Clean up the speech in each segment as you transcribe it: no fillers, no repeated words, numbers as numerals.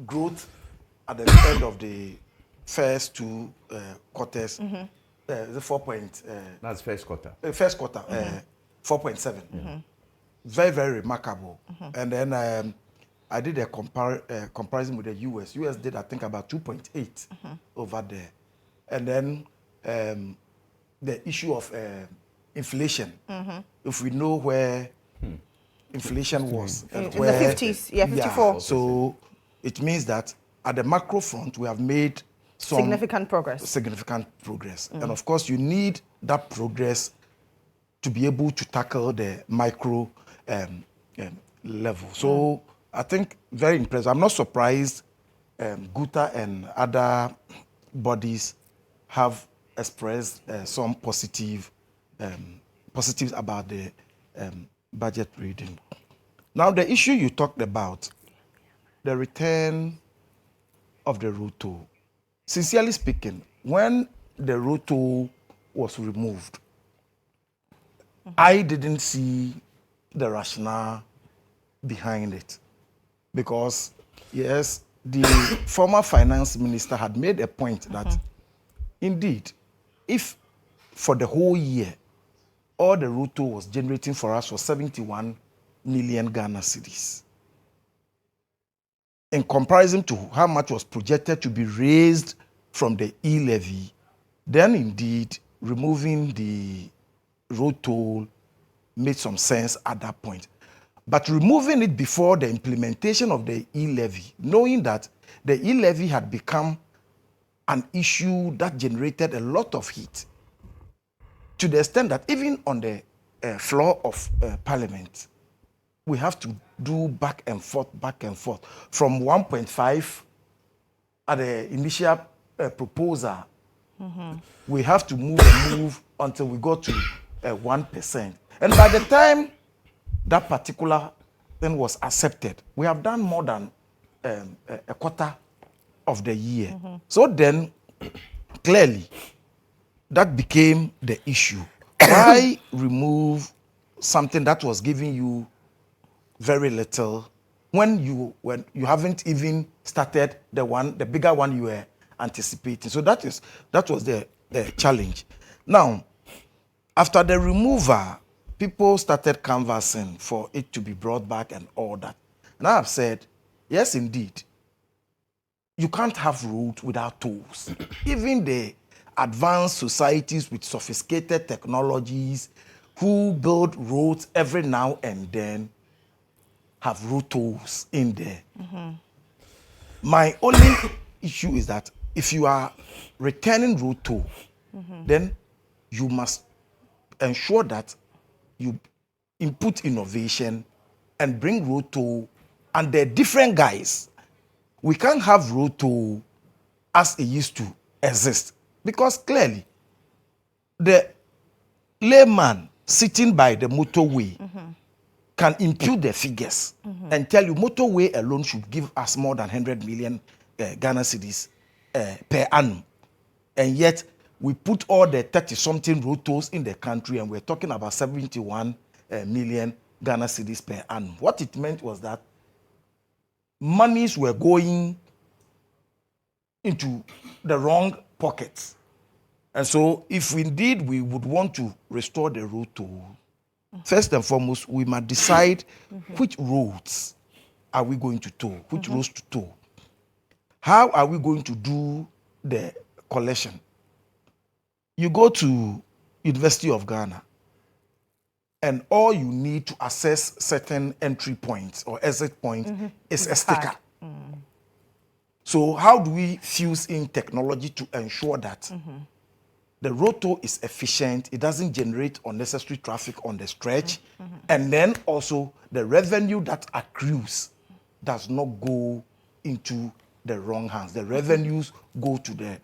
growth at the end of the first two quarters. The 4 point. That's first quarter. First quarter, 4.7. Very, very remarkable. And then I did a comparison with the US. US did, I think, about 2.8 over there. And then the issue of inflation. If we know where inflation was. In the 50s, yeah, 54. Yeah, so it means that at the macro front, we have made some significant progress. And of course, you need that progress to be able to tackle the micro level. So I think very impressive. I'm not surprised GHOne and other bodies have expressed some positives about the budget reading. Now, the issue you talked about, the return of the road toll. Sincerely speaking, when the road toll was removed, I didn't see the rationale behind it. Because, yes, the former finance minister had made a point that, indeed, if for the whole year, all the road toll was generating for us was 71 million Ghana cedis, in comparison to how much was projected to be raised from the e-levy, then indeed removing the road toll made some sense at that point. But removing it before the implementation of the e-levy, knowing that the e-levy had become an issue that generated a lot of heat, to the extent that even on the floor of Parliament, we have to do back and forth, from 1.5 at the initial proposal. We have to move until we go to 1%. And by the time that particular thing was accepted, we have done more than a quarter of the year. So then, clearly, that became the issue. Why remove something that was giving you very little when you haven't even started the bigger one you were anticipating? So that was the challenge. Now, after the removal, people started canvassing for it to be brought back and all that. And I have said, yes, indeed, you can't have roads without tolls. Even the advanced societies with sophisticated technologies who build roads every now and then have road tolls in there. My only issue is that if you are returning road toll, then you must ensure that you input innovation and bring road toll, and they're different guys. We can't have road toll as it used to exist, because clearly the layman sitting by the motorway can impute the figures and tell you motorway alone should give us more than 100 million Ghana cedis per annum. And yet we put all the 30-something road tolls in the country and we're talking about 71 million Ghana cedis per annum. What it meant was that monies were going into the wrong pockets. And so if indeed we would want to restore the road toll, first and foremost, we must decide which roads are we going to toll, which roads to toll. How are we going to do the collection? You go to University of Ghana, and all you need to access certain entry points or exit points is a sticker. So how do we fuse in technology to ensure that the road toll is efficient, it doesn't generate unnecessary traffic on the stretch, and then also the revenue that accrues does not go into the wrong hands. The revenues go to the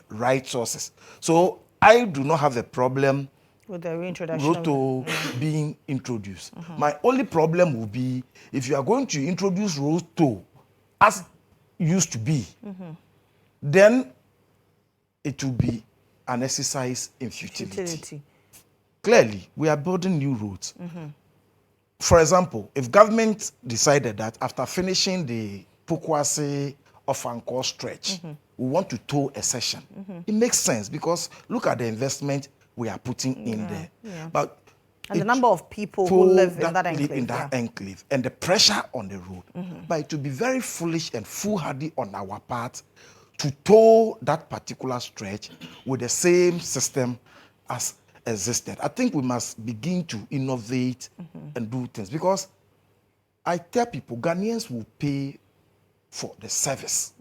right sources. So I do not have a problem with the reintroduction road toll being introduced. My only problem will be if you are going to introduce road toll as used to be, then it will be an exercise in futility. Clearly, we are building new roads. for example, if government decided that after finishing the Pokwase of Anchor stretch, we want to tow a section, it makes sense because look at the investment we are putting in there. Yeah. But and the number of people who live in that enclave. Enclave and the pressure on the road. But it would be very foolish and foolhardy on our part to tow that particular stretch with the same system as existed. I think we must begin to innovate and do things because I tell people Ghanaians will pay for the service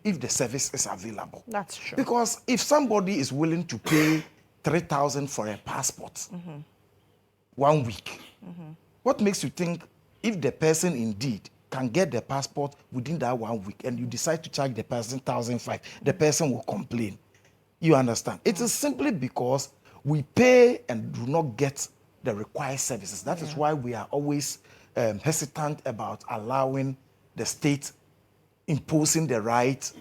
if the service is available. That's true. Because if somebody is willing to pay 3,000 for a passport 1 week, what makes you think if the person indeed can get the passport within that 1 week and you decide to charge the person 1,500, the person will complain? You understand? It is simply because we pay and do not get the required services. That is why we are always hesitant about allowing the state imposing the right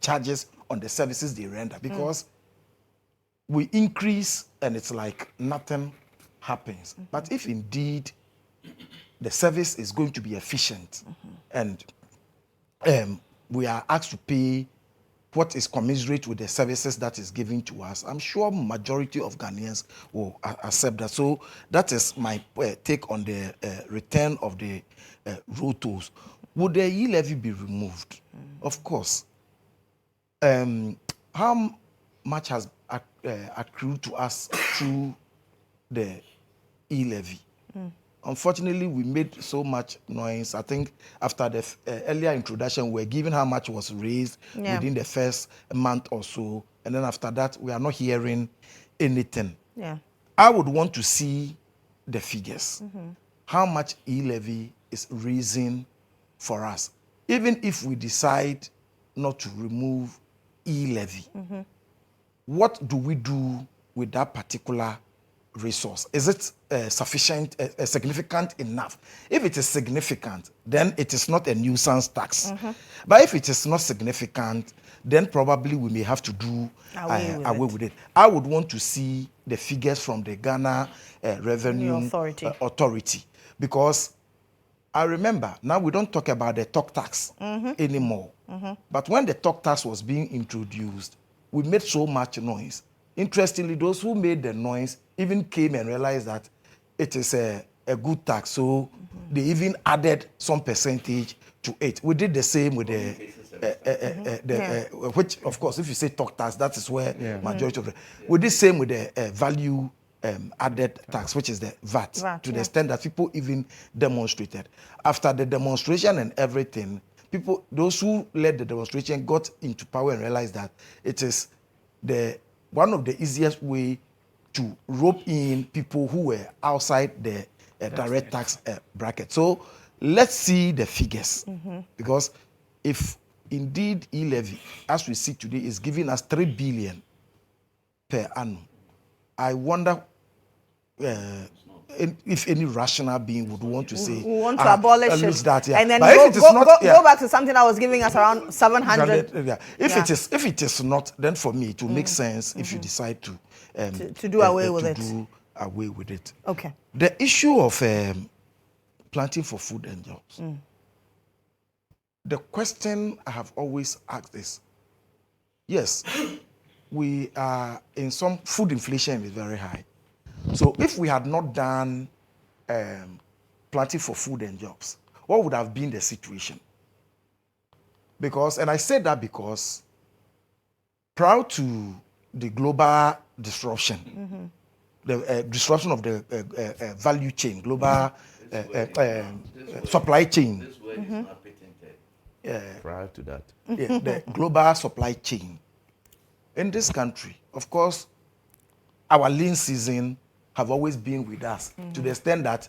charges on the services they render because we increase and it's like nothing happens. But if indeed the service is going to be efficient and we are asked to pay what is commensurate with the services that is given to us, I'm sure majority of Ghanaians will accept that. So that is my take on the return of the road tolls. Would the e-levy be removed? Of course. How much has accrued to us through the e-levy? Unfortunately, we made so much noise. I think after the earlier introduction, we were given how much was raised within the first month or so. And then after that, we are not hearing anything. Yeah. I would want to see the figures. How much e-levy is raising for us? Even if we decide not to remove e-levy, what do we do with that particular resource? Is it sufficient, significant enough? If it is significant, then it is not a nuisance tax. But if it is not significant, then probably we may have to do away with it. I would want to see the figures from the Ghana Revenue Authority because I remember, now we don't talk about the talk tax anymore. But when the talk tax was being introduced, we made so much noise. Interestingly, those who made the noise even came and realized that it is a good tax. So they even added some percentage to it. We did the same with which, of course, if you say talk tax, that is where majority of it. We did the same with the value added tax, which is the VAT to the extent that people even demonstrated. After the demonstration and everything, people, those who led the demonstration got into power and realized that it is one of the easiest way to rope in people who were outside the direct tax bracket. So let's see the figures. Because if indeed e-levy, as we see today, is giving us 3 billion per annum, I wonder if any rational being would want to say, we want to abolish it, that, and then go back to something that was giving us around 700. If it is not, then for me it will make sense if you decide to do away with it. Do away with it. Okay. The issue of planting for food and jobs. The question I have always asked is, yes, we are in some food inflation is very high. So if we had not done planting for food and jobs, what would have been the situation? Because, and I said that because prior to the global disruption, the disruption of the value chain, global supply chain. This word is not patented. Prior to that. The global supply chain. In this country, of course, our lean season have always been with us to the extent that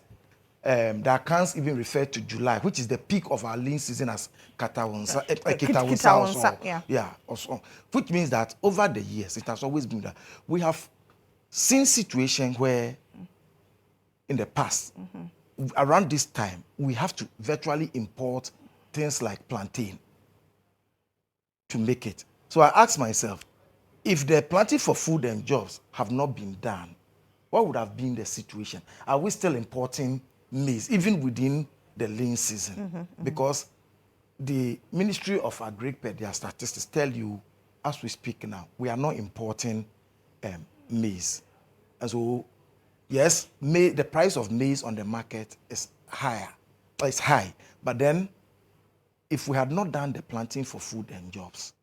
the accounts even refer to July, which is the peak of our lean season as Kitawonsa, which means that over the years, it has always been that. We have seen situations where in the past, around this time, we have to virtually import things like plantain to make it. So I asked myself, if the planting for food and jobs have not been done, what would have been the situation? Are we still importing maize, even within the lean season? Because the Ministry of Agri, per their statistics, tell you, as we speak now, we are not importing maize. And so, yes, the price of maize on the market is higher. It's high. But then, if we had not done the planting for food and jobs,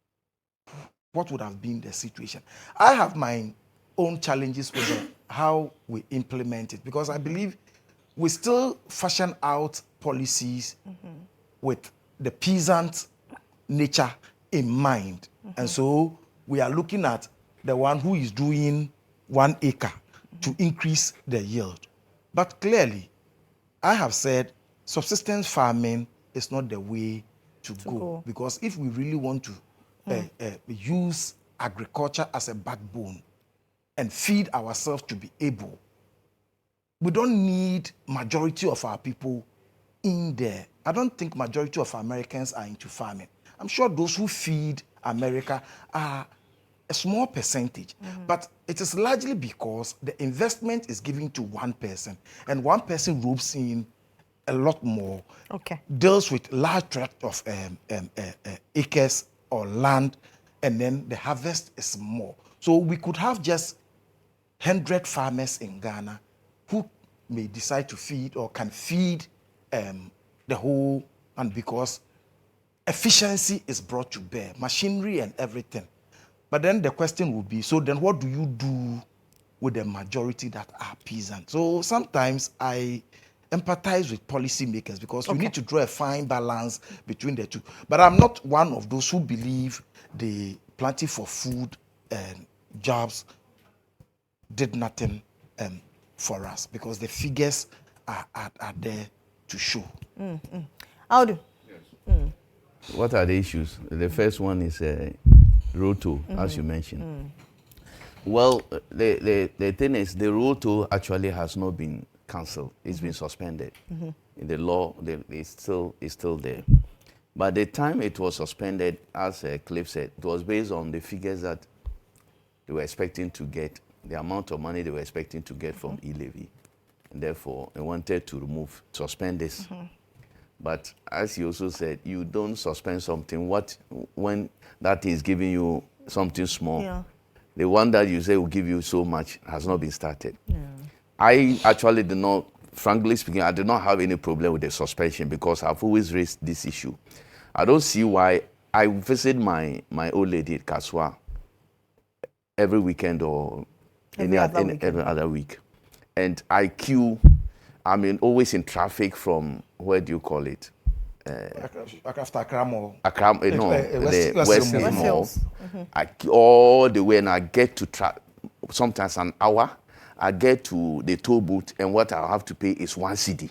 what would have been the situation? I have my own challenges with how we implement it, because I believe we still fashion out policies with the peasant nature in mind. And so we are looking at the one who is doing 1 acre to increase the yield. But clearly, I have said subsistence farming is not the way to go. Because if we really want to use agriculture as a backbone and feed ourselves to be able, we don't need majority of our people in there. I don't think majority of Americans are into farming. I'm sure those who feed America are a small percentage, but it is largely because the investment is given to one person, and one person ropes in a lot more, deals with large tract of acres or land, and then the harvest is more. So we could have just 100 farmers in Ghana who may decide to feed or can feed the whole, and because efficiency is brought to bear, machinery and everything. But then the question would be, so then what do you do with the majority that are peasants? So sometimes I empathize with policymakers, because you need to draw a fine balance between the two. But I'm not one of those who believe the planting for food and jobs did nothing for us, because the figures are there to show. Audu. What are the issues? The first one is roto, as you mentioned. Well, the thing is, the roto actually has not been cancelled. It's been suspended. In the law, it's still there. But the time it was suspended, as Cliff said, it was based on the figures that they were expecting to get, the amount of money they were expecting to get from e-levy. And therefore, they wanted to suspend this. But as you also said, you don't suspend something when that is giving you something small. Yeah. The one that you say will give you so much has not been started. Yeah. I actually did not, frankly speaking, I did not have any problem with the suspension, because I've always raised this issue. I don't see why. I visit my old lady at Kaswa every weekend or every other week. And I queue, I mean, always in traffic from, where do you call it? After Accra Mall. The West Mall. All the way, and I get to, sometimes an hour, I get to the toll booth, and what I have to pay is 1 cedi.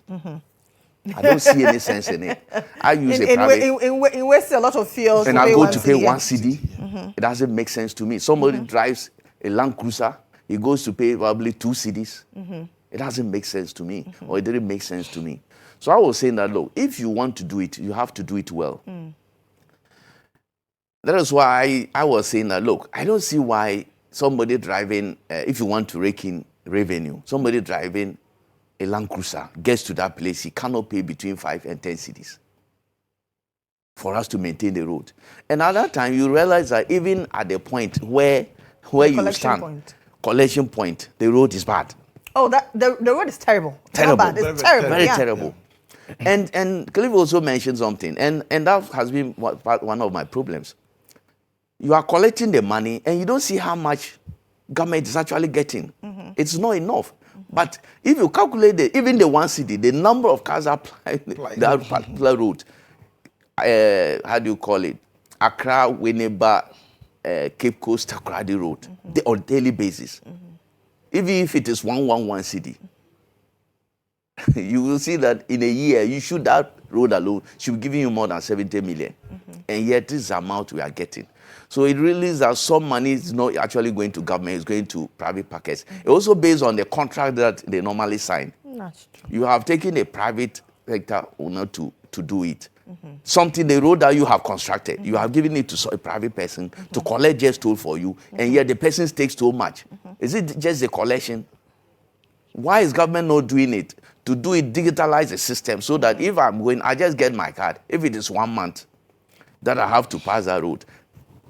I don't see any sense in it. I use a private. In West, a lot of fields. And I go to pay 1 cedi. It doesn't make sense to me. Somebody drives a Land Cruiser, he goes to pay probably 2 cedis. It doesn't make sense to me, or it didn't make sense to me. So I was saying that, look, if you want to do it, you have to do it well. That is why I was saying that, look, I don't see why somebody driving, if you want to rake in revenue, somebody driving a Land Cruiser gets to that place, he cannot pay between 5 and 10 cedis for us to maintain the road. And at that time, you realize that even at the point where you stand, collection point, the road is bad. Oh, the road is terrible. Terrible. Bad. It's terrible. Very terrible. And Cliff also mentioned something, and that has been one of my problems. You are collecting the money, and you don't see how much government is actually getting. It's not enough. But if you calculate even the 1 cedi, the number of cars applying that particular route, how do you call it? Accra, Winneba, Cape Coast, Takoradi Road, on daily basis. Even if it is 111 cedi, you will see that in a year, that road alone should be giving you more than 70 million. And yet this is the amount we are getting. So it really is that some money is not actually going to government, it's going to private pockets. It's also based on the contract that they normally sign. That's true. You have taken a private sector owner to do it. Something, the road that you have constructed, you have given it to a private person to collect just toll for you, and yet the person takes so much. Is it just the collection? Why is government not doing it? To do it, digitalize the system so that if I'm going, I just get my card. If it is 1 month that I have to pass that road,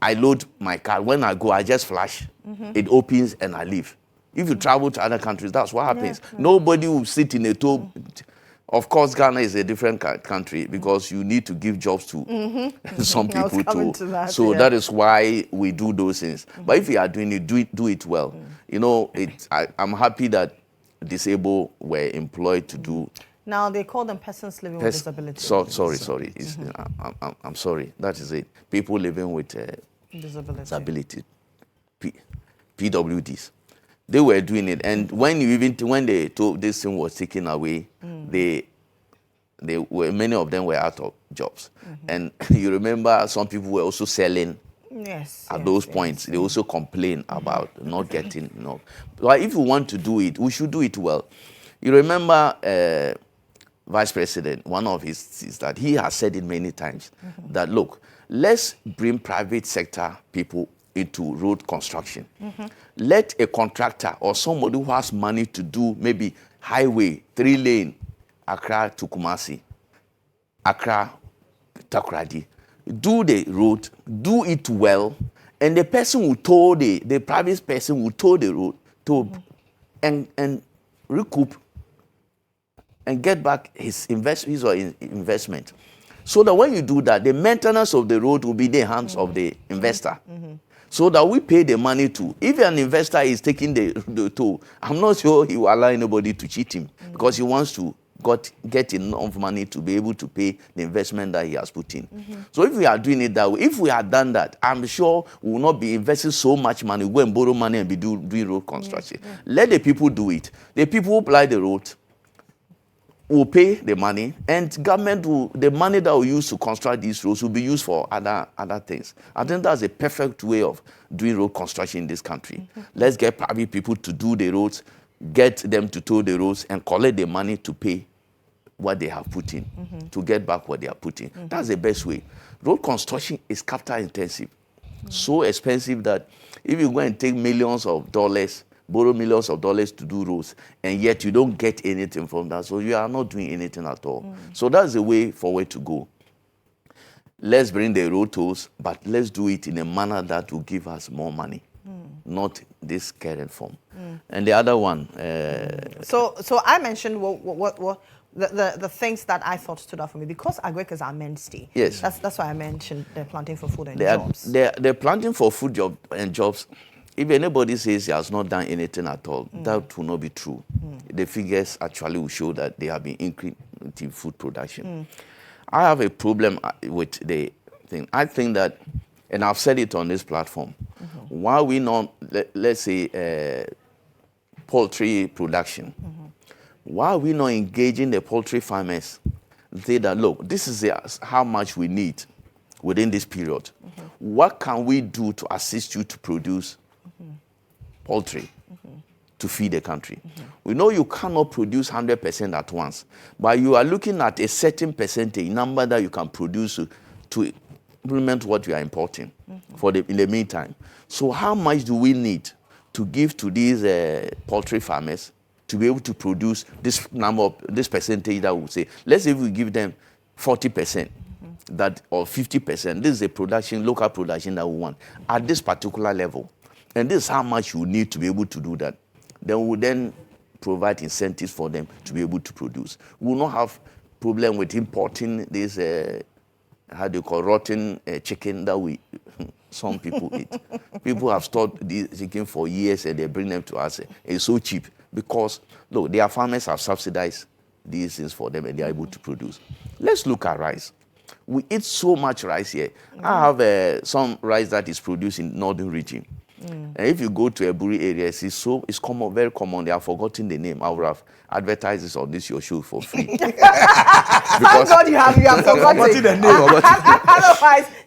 I load my card. When I go, I just flash. It opens and I leave. If you travel to other countries, that's what happens. Nobody will sit in a toll. Of course, Ghana is a different country because you need to give jobs to some people too. That is why we do those things. But if you are doing it, do it well. You know, I'm happy that disabled were employed to do. Now they call them persons living with disabilities. Sorry. I'm sorry. That is it. People living with disability. PWDs. They were doing it, and when they told this thing was taken away, many of them were out of jobs. And you remember some people were also selling. At those points, they also complain about not getting enough. But if you want to do it, we should do it well. You remember Vice President, one of his is that he has said it many times that, look, let's bring private sector people into road construction. Let a contractor or somebody who has money to do maybe highway, 3-lane, Accra to Kumasi, Accra, Takoradi, do the road, do it well, and the person will tow the private person will tow the road and recoup and get back his investment. So that when you do that, the maintenance of the road will be in the hands of the investor. So that we pay the money to. If an investor is taking the toll, I'm not sure he will allow anybody to cheat him because he wants to get enough money to be able to pay the investment that he has put in. So if we are doing it that way, if we had done that, I'm sure we will not be investing so much money, go and borrow money and be doing road construction. Let the people do it. The people who apply the road will pay the money, and government the money that we use to construct these roads will be used for other things. I think that's a perfect way of doing road construction in this country. Let's get private people to do the roads, get them to tow the roads, and collect the money to pay what they have put in, to get back what they have put in. That's the best way. Road construction is capital intensive, so expensive that if you go and take millions of dollars, borrow millions of dollars to do roads, and yet you don't get anything from that. So you are not doing anything at all. So that's the way forward to go. Let's bring the road tolls, but let's do it in a manner that will give us more money, not this current form. And the other one. So I mentioned what the things that I thought stood out for me, because agric is our mainstay. Yes. That's why I mentioned the planting for food and jobs. The planting for food and jobs. If anybody says he has not done anything at all, that will not be true. The figures actually will show that they have been increasing food production. I have a problem with the thing. I think that, and I've said it on this platform, why we not, let's say, poultry production, why are we not engaging the poultry farmers and say that, look, this is how much we need within this period. What can we do to assist you to produce poultry to feed the country? We know you cannot produce 100% at once, but you are looking at a certain percentage number that you can produce to implement what you are importing in the meantime. So how much do we need to give to these poultry farmers to be able to produce this percentage that we say? Let's say if we give them 40%, that or 50%, this is a local production that we want at this particular level. And this is how much you need to be able to do that. Then we'll then provide incentives for them to be able to produce. We will not have problem with importing this, rotten chicken that some people eat. People have stored this chicken for years and they bring them to us. It's so cheap because, look, their farmers have subsidized these things for them and they are able to produce. Let's look at rice. We eat so much rice here. I have some rice that is produced in northern region. And if you go to Eburi areas, it's common, very common. They have forgotten the name. I would have advertised this on your show for free. Thank God you have forgotten the name.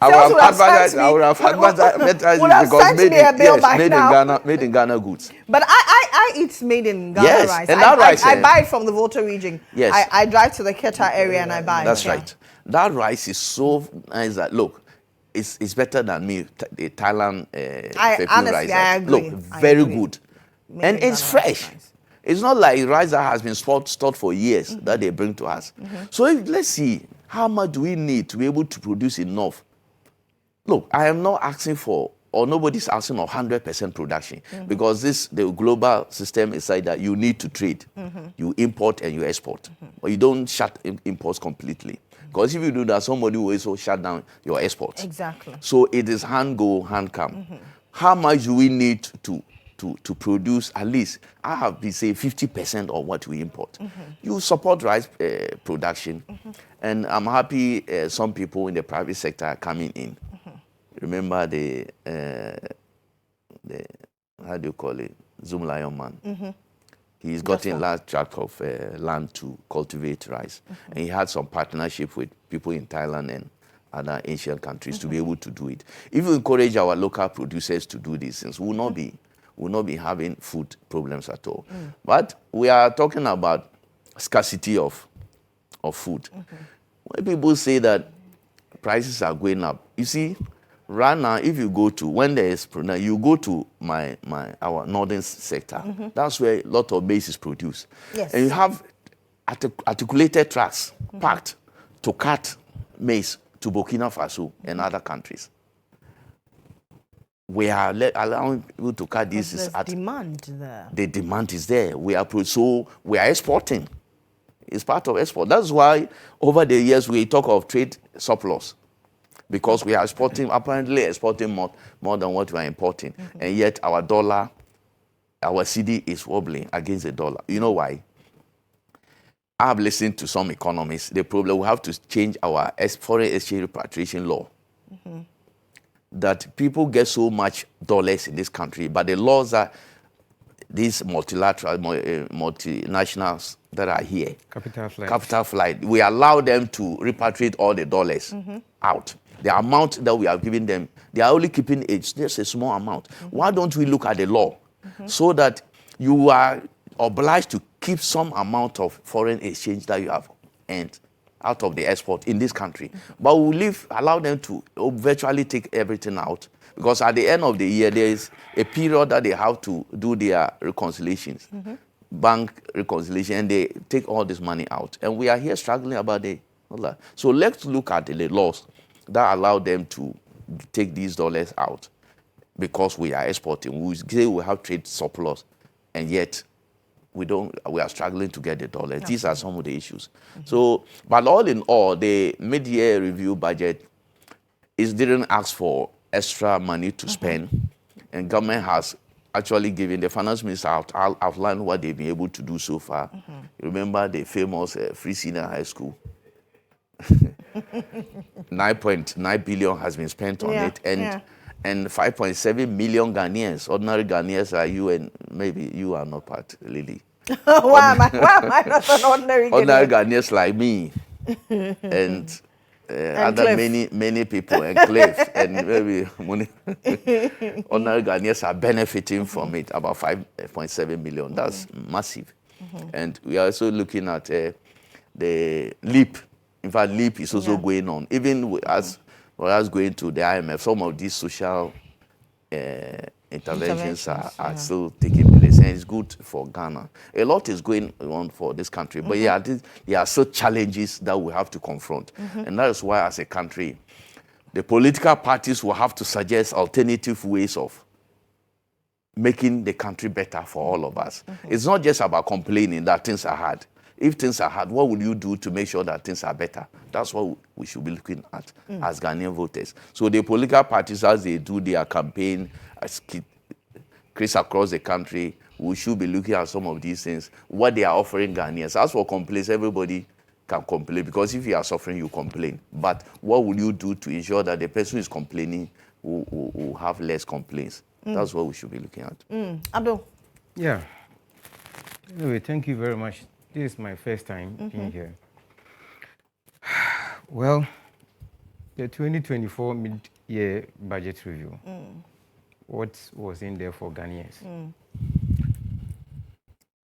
Otherwise, I would have advertised it because made in Ghana goods. But I eat made in Ghana rice. And that rice, I buy it from the Volta region. Yes. I drive to the Keta area and I buy it. That's right. That rice is so nice that, look, it's better than the Thailand rice. I agree. Look, very good. And it's fresh. It's not like rice that has been stored for years that they bring to us. So let's see, how much do we need to be able to produce enough? Look, I am not asking for, or nobody's asking for 100% production, because the global system is like that you need to trade. You import and you export. But you don't shut imports completely. Because if you do that, somebody will also shut down your exports. Exactly. So it is hand go, hand come. How much do we need to produce? At least, I have been saying 50% of what we import. You support rice production, and I'm happy some people in the private sector are coming in. Remember the how do you call it, Zoom Lion man? He's gotten large tract of land to cultivate rice. And he had some partnership with people in Thailand and other Asian countries to be able to do it. If we encourage our local producers to do these things, we will not be having food problems at all. But we are talking about scarcity of food. When people say that prices are going up, you see, right now, if you go to, when there is, you go to our northern sector, that's where a lot of maize is produced. Yes. And you have articulated trucks packed to cut maize to Burkina Faso and other countries. We are allowing people to cut this. There's demand there. The demand is there. So we are exporting. It's part of export. That's why over the years we talk of trade surplus. Because we are apparently exporting more than what we are importing. And yet our dollar, our CD is wobbling against the dollar. You know why? I have listened to some economists. The problem, we have to change our foreign exchange repatriation law. That people get so much dollars in this country, but the laws are these multinationals that are here. Capital flight. We allow them to repatriate all the dollars out. The amount that we are giving them, they are only keeping it just a small amount. Why don't we look at the law so that you are obliged to keep some amount of foreign exchange that you have earned out of the export in this country? But we allow them to virtually take everything out, because at the end of the year, there is a period that they have to do their reconciliations, bank reconciliation, and they take all this money out. And we are here struggling about all that. So let's look at the laws that allow them to take these dollars out, because we are exporting. We say we have trade surplus, and yet we are struggling to get the dollars. These are some of the issues. So, but all in all, the mid-year review budget didn't ask for extra money to spend, and government has actually given, the finance minister outlined what they've been able to do so far. Remember the famous free senior high school? 9.9 billion has been spent on it, and 5.7 million Ghanaians, ordinary Ghanaians like you, and maybe you are not part, Lily. Why am I not an ordinary Ghanaian? Ordinary Ghanaians like me, and other many people, and Cliff, and maybe ordinary Ghanaians are benefiting from it, about 5.7 million. That's massive. And we are also looking at the LEAP. In fact, LEAP is also going on. Even as going to the IMF, some of these social interventions are still taking place, and it's good for Ghana. A lot is going on for this country, but there are still challenges that we have to confront. And that is why, as a country, the political parties will have to suggest alternative ways of making the country better for all of us. It's not just about complaining that things are hard. If things are hard, what will you do to make sure that things are better? That's what we should be looking at as Ghanaian voters. So the political parties, as they do their campaign, across the country, we should be looking at some of these things, what they are offering Ghanaians. As for complaints, everybody can complain, because if you are suffering, you complain. But what will you do to ensure that the person who is complaining will have less complaints? That's what we should be looking at. Abdul? Yeah. Anyway, thank you very much. This is my first time being here. Well, the 2024 mid-year budget review, what was in there for Ghanaians?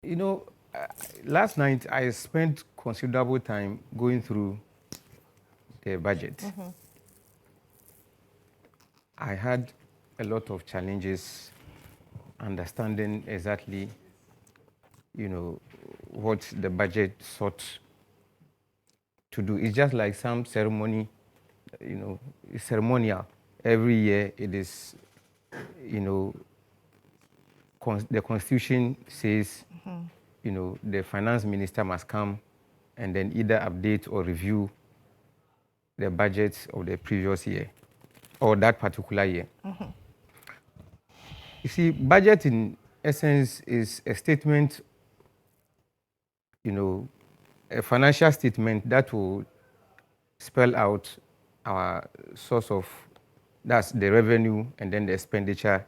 You know, last night I spent considerable time going through the budget. I had a lot of challenges understanding exactly what the budget sought to do. It's just like some ceremony, it's ceremonial. Every year it is, the Constitution says, the finance minister must come and then either update or review the budgets of the previous year or that particular year. You see, budget in essence is a statement, a financial statement that will spell out our source of, that's the revenue and then the expenditure.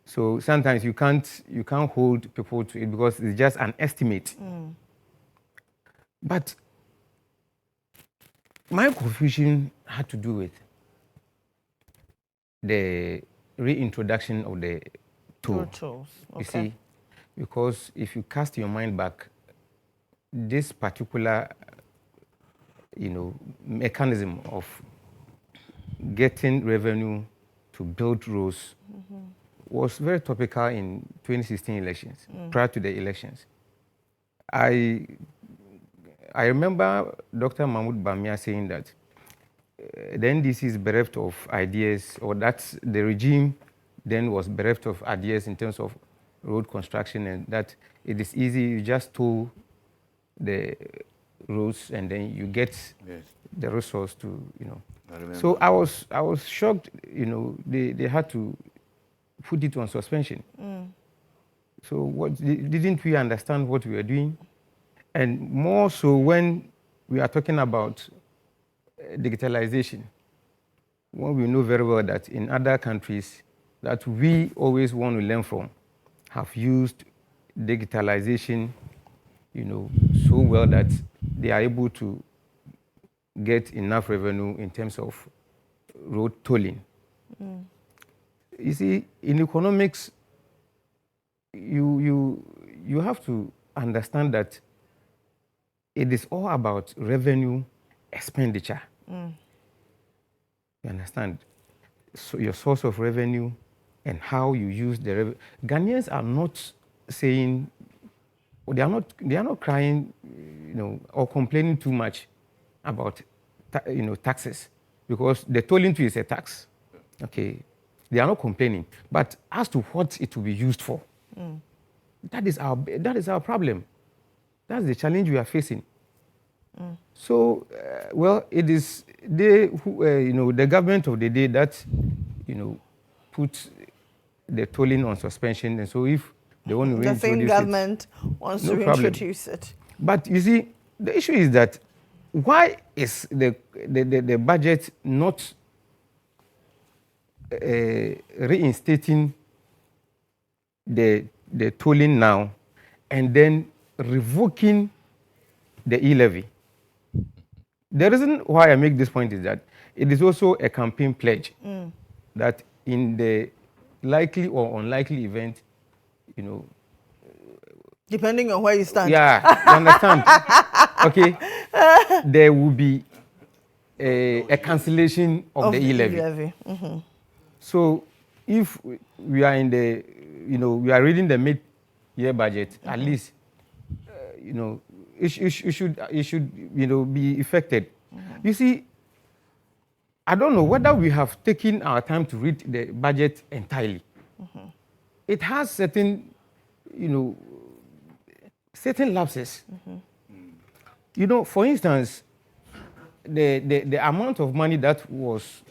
So sometimes you can't hold people to it because it's just an estimate. But my confusion had to do with the reintroduction of the tool. Tools. You see, because if you cast your mind back, this particular, mechanism of getting revenue to build roads was very topical in 2016 elections, prior to the elections. I remember Dr. Mahmoud Bamia saying that the NDC is bereft of ideas, or that the regime then was bereft of ideas in terms of road construction, and that it is easy, you just toll the roads and then you get the resource to, So I was shocked, they had to put it on suspension. So didn't we understand what we were doing? And more so when we are talking about digitalization, when we know very well that in other countries that we always want to learn from have used digitalization, so well that they are able to get enough revenue in terms of road tolling. You see, in economics, you have to understand that it is all about revenue expenditure. You understand? So your source of revenue and how you use the revenue. Ghanaians are not saying, they are not crying, or complaining too much about, taxes, because the tolling too is a tax. Okay, they are not complaining. But as to what it will be used for, that is our problem. That's the challenge we are facing. So, it is they who, the government of the day that, put the tolling on suspension. And so if they want to reintroduce it, the same government wants to reintroduce it. But you see, the issue is that why is the budget not reinstating the tolling now and then revoking the e-levy? The reason why I make this point is that it is also a campaign pledge that in the likely or unlikely event, depending on where you stand. Yeah, you understand? Okay, there will be a cancellation of the e-levy. So if we are in the, we are reading the mid-year budget, at least, it should, be affected. You see, I don't know whether we have taken our time to read the budget entirely. It has certain, certain lapses. For instance, the amount of money that was,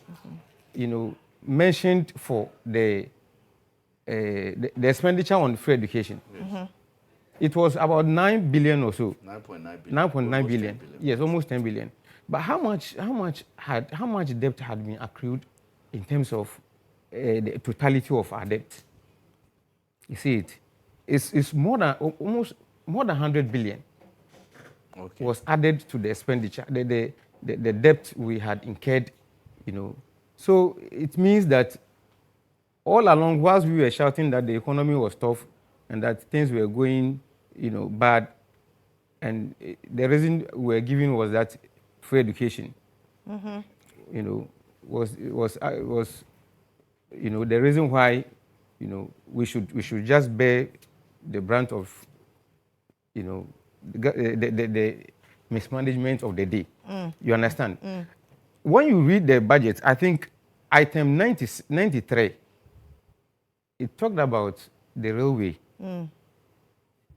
mentioned for the expenditure on free education. It was about 9 billion or so. 9.9 billion. Yes, almost 10 billion. But how much debt had been accrued in terms of the totality of our debt? You see it. It's more than almost more than 100 billion. Was added to the expenditure, the debt we had incurred, So it means that all along, whilst we were shouting that the economy was tough and that things were going, bad, and the reason we were giving was that free education, was the reason why we should just bear the brunt of, the mismanagement of the day. You understand? When you read the budget, I think item 93, it talked about the railway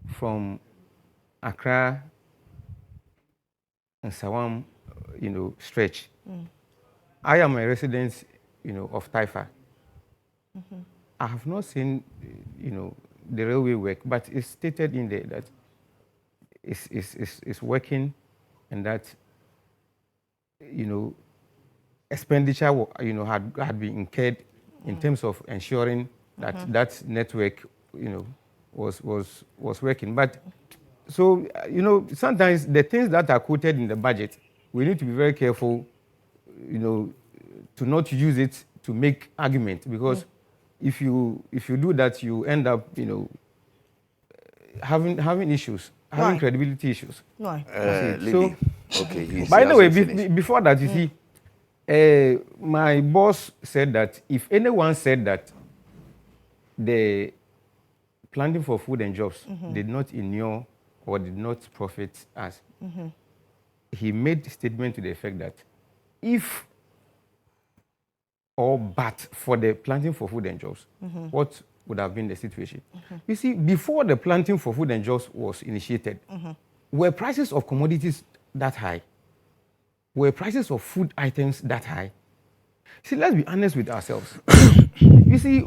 from Accra and Sawam, stretch. I am a resident, of Taifa. I have not seen, the railway work, but it's stated in there that it's working, and that, expenditure, had been incurred in terms of ensuring that that network, was working. But so, sometimes the things that are quoted in the budget, we need to be very careful, to not use it to make argument, because if you do that, you end up, having issues, having credibility issues. No. Lily, okay. By the way, before that, you see, my boss said that if anyone said that the planting for food and jobs did not inure or did not profit us, he made a statement to the effect that if or but for the planting for food and jobs, what would have been the situation? You see, before the planting for food and jobs was initiated, were prices of commodities that high? Were prices of food items that high? See, let's be honest with ourselves. You see,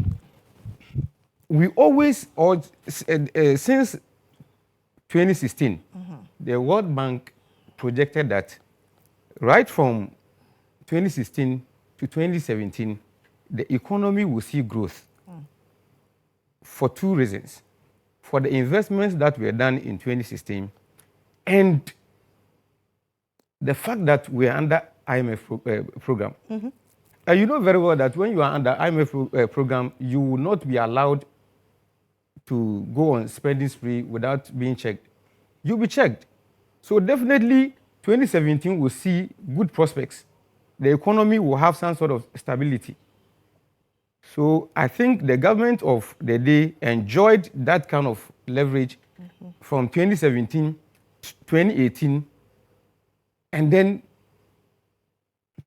we always, since 2016, the World Bank projected that right from 2016 to 2017, the economy will see growth for two reasons. For the investments that were done in 2016 and the fact that we are under IMF program. And you know very well that when you are under IMF program, you will not be allowed to go on spending spree without being checked. You'll be checked. So definitely 2017 will see good prospects. The economy will have some sort of stability. So I think the government of the day enjoyed that kind of leverage from 2017 to 2018. And then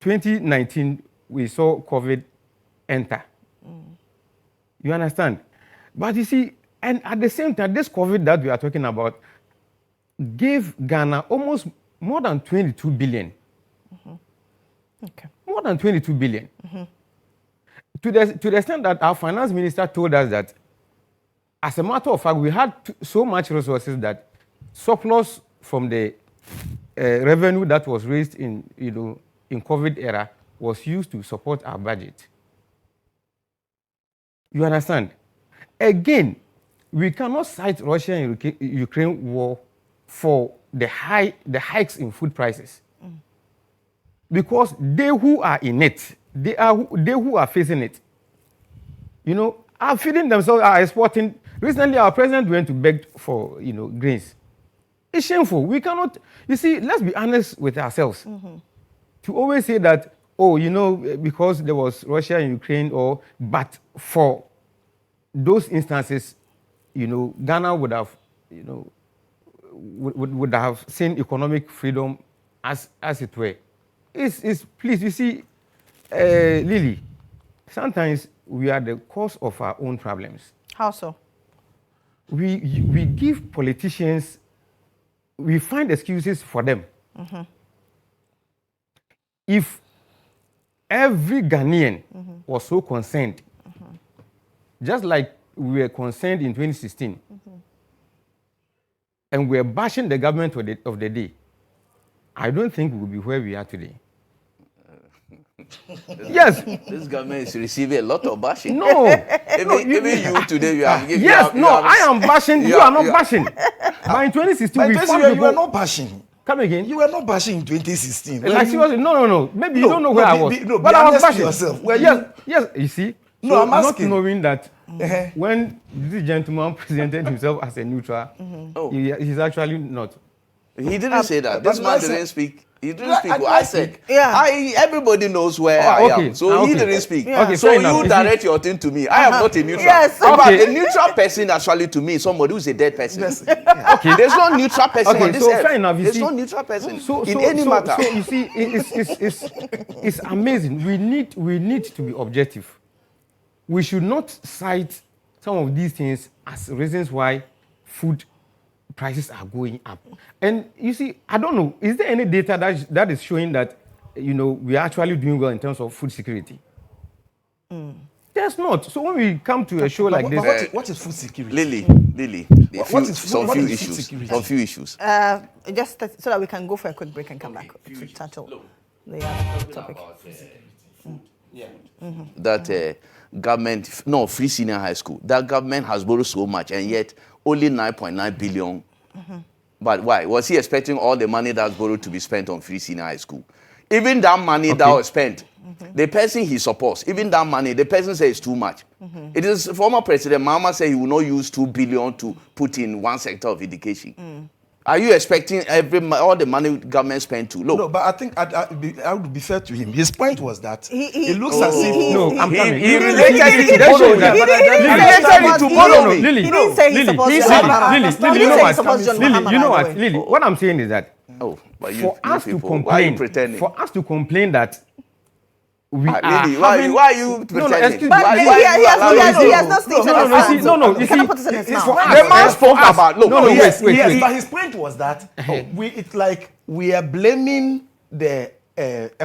2019, we saw COVID enter. You understand? But you see, and at the same time, this COVID that we are talking about gave Ghana almost more than 22 billion. Okay. More than 22 billion. To the extent that our finance minister told us that, as a matter of fact, we had so much resources that surplus from the revenue that was raised in COVID era was used to support our budget. You understand? Again, we cannot cite Russia and Ukraine war for the hikes in food prices, because they who are in it, they who are facing it, are feeding themselves, are exporting. Recently, our president went to beg for grains. It's shameful. We cannot. You see, let's be honest with ourselves. To always say that, because there was Russia and Ukraine, but for those instances, Ghana would have, would have seen economic freedom as it were. Please, you see, Lily, sometimes we are the cause of our own problems. How so? We give politicians, we find excuses for them. If every Ghanaian was so concerned, just like we were concerned in 2016, and we are bashing the government of the day, I don't think we will be where we are today. Yes. This government is receiving a lot of bashing. No. Even you today, you have given. Yes, I am bashing. You are not bashing. But in 2016, we found you were not bashing. Come again? You were not bashing in 2016. Like seriously, no. Maybe you don't know where I was. But I was bashing. Yourself. Yes. You see. No, so I'm asking. Not knowing that when this gentleman presented himself as a neutral, he's actually not. He didn't say that. This man didn't speak He didn't speak. I I said, Yeah. everybody knows where I okay. am. So he Okay. didn't speak. Yeah. Okay, So fair enough. you You see- direct your thing to me. I am not a neutral. Yes. In fact, Okay. a neutral person actually to me is somebody who's a dead person. Okay. There's no neutral person Okay, on this so earth. fair enough, you There's see- no neutral person in So any matter. So you see, it's amazing. We need to be objective. We should not cite some of these things as reasons why food prices are going up. And you see, I don't know, is there any data that is showing that we are actually doing well in terms of food security? There's not. So when we come to a show like But this, what is food security? Lily, What is some food few issues. security? Some few issues. Just so that we can go for a quick break and come back to tackle the other topic. That government, no, free senior high school. That government has borrowed so much, and yet only 9.9 billion. But why? Was he expecting all the money that's borrowed to be spent on free senior high school? Even that money that was spent, the person he supports, even that money, the person says it's too much. It is former President Mahama said he will not use 2 billion to put in one sector of education. Are you expecting all the money government spent to? Look, No, but I think I would be fair to him. His point was that He- it looks as if no, I'm he coming. related it to That's borrowing. what- He didn't He say related he it to supports- borrowing. Lily, He didn't say he Lily, supports Lily, John Lily, Mahama. Lily, He Lily, didn't you know say he what? supports John Lily, Mahama, you know by the what? way. Lily, what I'm saying is that Oh, but you, for you us to people, why are you complain, pretending? for us to complain that we are Lily, having, why are you pretending? excuse me. But Why he you has allowing not it? stated No, his you see, stance. you You see, cannot put this in his it's mouth. for us. The man spoke about, look, No, no, yes, wait, yes, wait. but his point was that it's like we are blaming the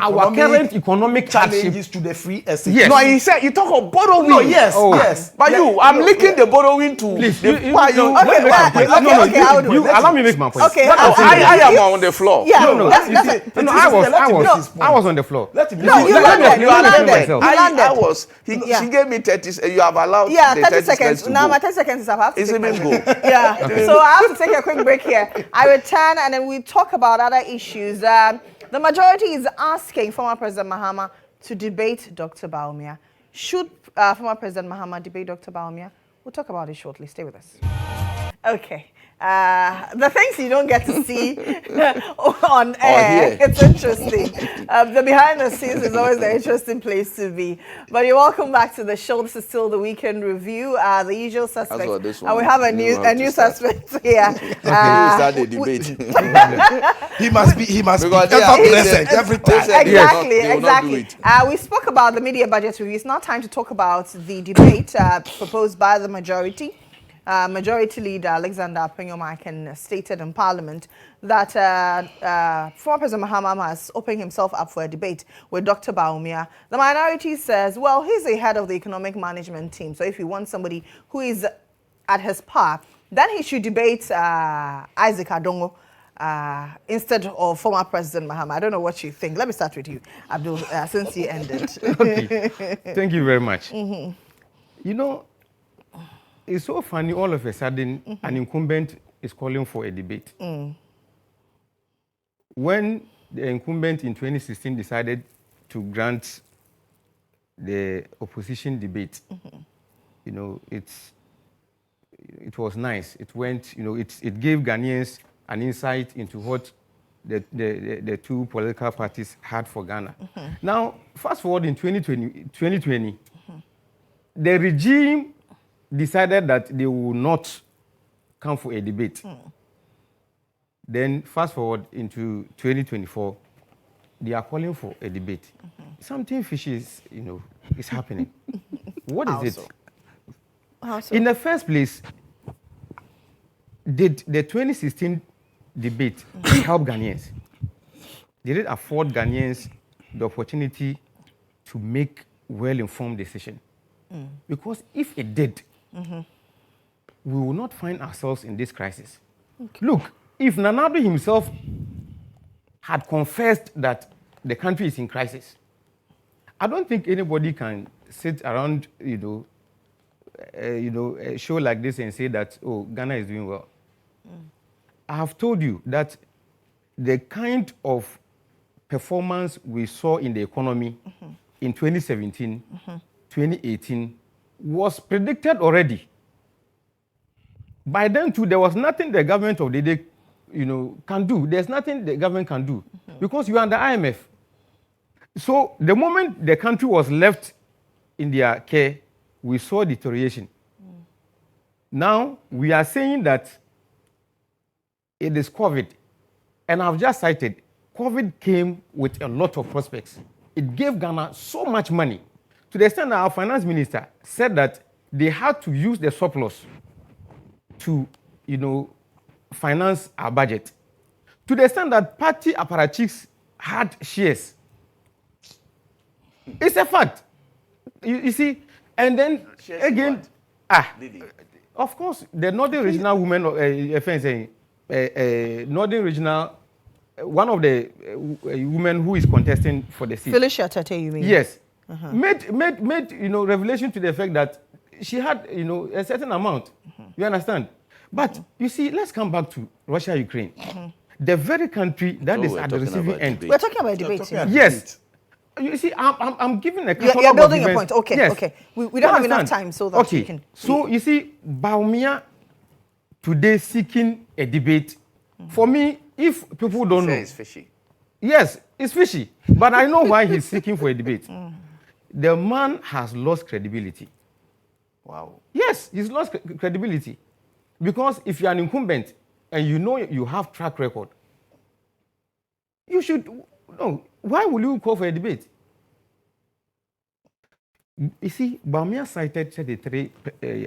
Our current economic hardship. challenges to the free SHG. Yes. No, he said, you talk of borrowing. No, yes, Oh. yes. But Yeah, you, I'm no, linking yeah. the borrowing to Please, the, why you? no, let me make my point. okay, No, no, okay, I'll do you it. allow me make my point. Okay, What I'm I'll- saying is- I am on the floor. Yeah, No, no, that's- you that's see, it. no, Let I him make his point. was on the floor. Let him No, make you his point. landed. You You are landed. landed. You I landed. was. Yeah. She gave me 30. You have allowed Yeah, the 30 seconds. to Now go. my 30 seconds is up. I have to It's take my even break. go. Yeah. So I have to take a quick break here. I return and then we talk about other issues. The majority is asking former President Mahama to debate Dr. Bawumia. Should former President Mahama debate Dr. Bawumia? We'll talk about it shortly. Stay with us. Okay. The things you don't get to see on air, here. it's interesting. The behind the scenes is always the interesting place to be. But you're welcome back to the show. This is still the weekend review. The usual suspects. what this And we one have a knew new how to start. suspect here. You start the debate. He must be Because ever they are- present they- every they time. said they will not- Exactly, they will not do exactly. We spoke about the media budget review. It's now time to talk about the debate proposed by the majority. Majority Leader Alexander Appenyomarkin stated in Parliament that former President Mahama has opened himself up for a debate with Dr. Bawumia. The minority says, well, he's the head of the economic management team, so if you want somebody who is at his par, then he should debate Isaac Adongo instead of former President Mahama. I don't know what you think. Let me start with you, Abdul, since you ended. Okay. Thank you very much. You know, it's so funny all of a sudden an incumbent is calling for a debate. When the incumbent in 2016 decided to grant the opposition debate, you know, it was nice. It went, you know, it gave Ghanaians an insight into what the two political parties had for Ghana. Now, fast forward in 2020, the regime decided that they will not come for a debate. Then fast forward into 2024, they are calling for a debate. Something fishy is, you know, is happening. What is it? How so? In the first place, did the 2016 debate help Ghanaians? Did it afford Ghanaians the opportunity to make well-informed decisions? Because if it did, we will not find ourselves in this crisis. Look, if Nanado himself had confessed that the country is in crisis, I don't think anybody can sit around, a show like this and say that, oh, Ghana is doing well. I have told you that the kind of performance we saw in the economy in 2017, 2018 was predicted already. By then, too, there was nothing the government of the day can do. There's nothing the government can do because you are under IMF. So the moment the country was left in their care, we saw deterioration. Now we are saying that it is COVID, and I've just cited COVID came with a lot of prospects. It gave Ghana so much money to the extent that our finance minister said that they had to use the surplus to, finance our budget. To the extent that party apparatchiks had shares. It's a fact. You see, and then Shares again, of course, the Northern Regional Women, Northern Regional, one of the women who is contesting for the seat. Felicia Tate, you mean? Yes. Made revelation to the effect that she had a certain amount. You understand? But you see, let's come back to Russia, Ukraine. The very country that is at the receiving end. We're talking about debate. Yes. You see, I'm giving a catalog You're building of a events. point. Okay, Yes. okay. We don't have enough time so that we can. So you see, Baumia today seeking a debate. For me, if people don't know, it's fishy. yes, it's fishy. But I know why he's seeking for a debate. The man has lost credibility. Wow. Yes, he's lost credibility. Because if you're an incumbent and you know you have track record, you should no. Why will you call for a debate? You see, Baumia cited the three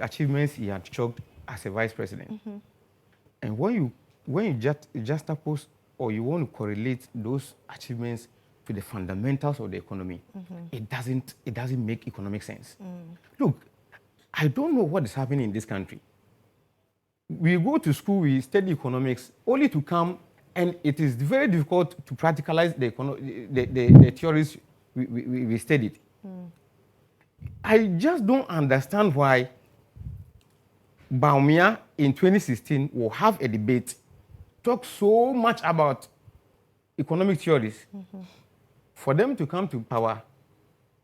achievements he had chalked as a vice president. And when you just juxtapose or you want to correlate those achievements to the fundamentals of the economy, it doesn't make economic sense. Look, I don't know what is happening in this country. We go to school, we study economics, only to come, and it is very difficult to practicalize the theories we studied. I just don't understand why Baumia in 2016 will have a debate, talk so much about economic theories, for them to come to power